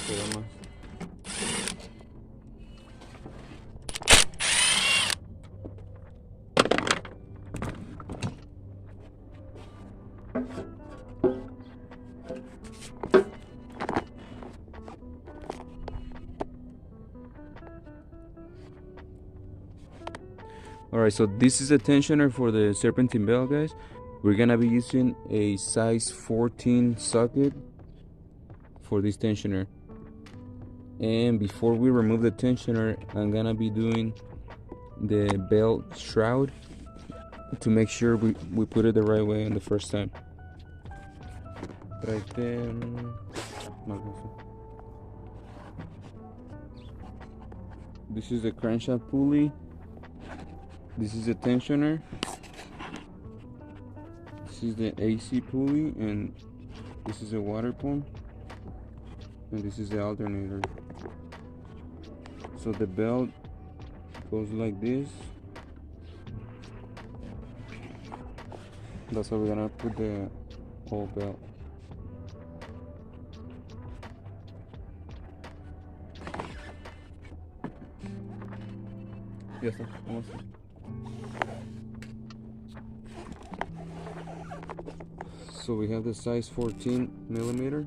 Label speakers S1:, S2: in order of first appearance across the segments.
S1: queda más. Alright, so this is a tensioner for the serpentine belt, guys. We're gonna be using a size 14 socket for this tensioner. And before we remove the tensioner, I'm gonna be doing the belt shroud to make sure we put it the right way on the first time. Right there. This is the crankshaft pulley. This is the tensioner. This is the AC pulley, and this is a water pump, and this is the alternator. So the belt goes like this. That's how we're gonna put the whole belt. Yes, sir. Almost. So we have the size 14 millimeter.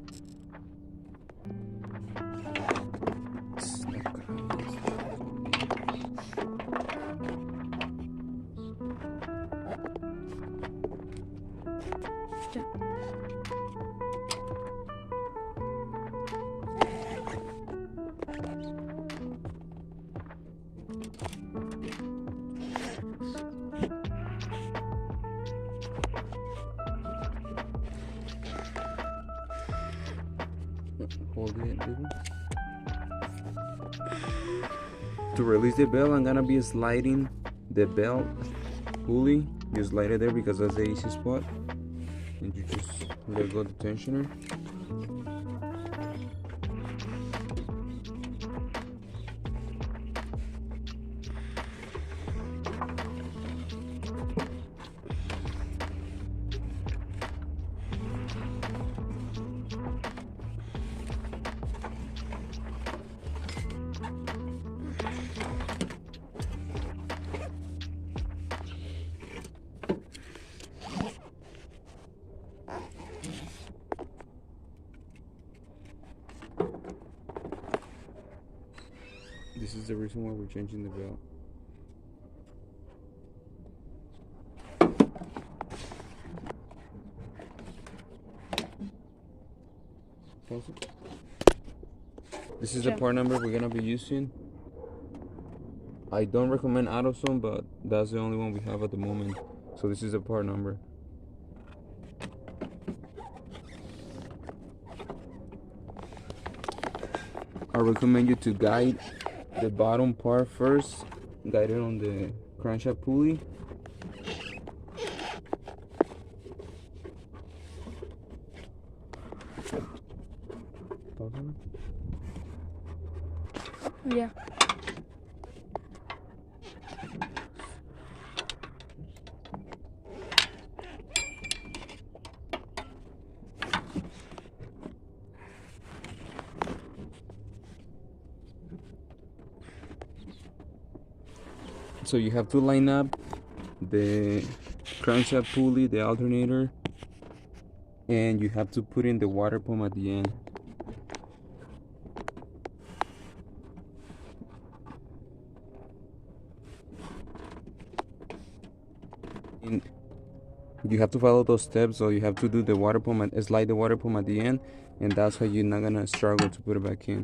S1: Hold it, baby. To release the belt, I'm gonna be sliding the belt pulley. You slide it there because that's the easy spot, and you just let go the tensioner. This is the reason why we're changing the belt. This is the part number we're gonna be using. I don't recommend AutoZone, but that's the only one we have at the moment. So this is the part number. I recommend you to guide the bottom part first, guide it on the crankshaft pulley.
S2: Yeah.
S1: So you have to line up the crankshaft pulley, the alternator, and you have to put in the water pump at the end. And you have to follow those steps, so you have to do the water pump and slide the water pump at the end, and that's how you're not gonna struggle to put it back in.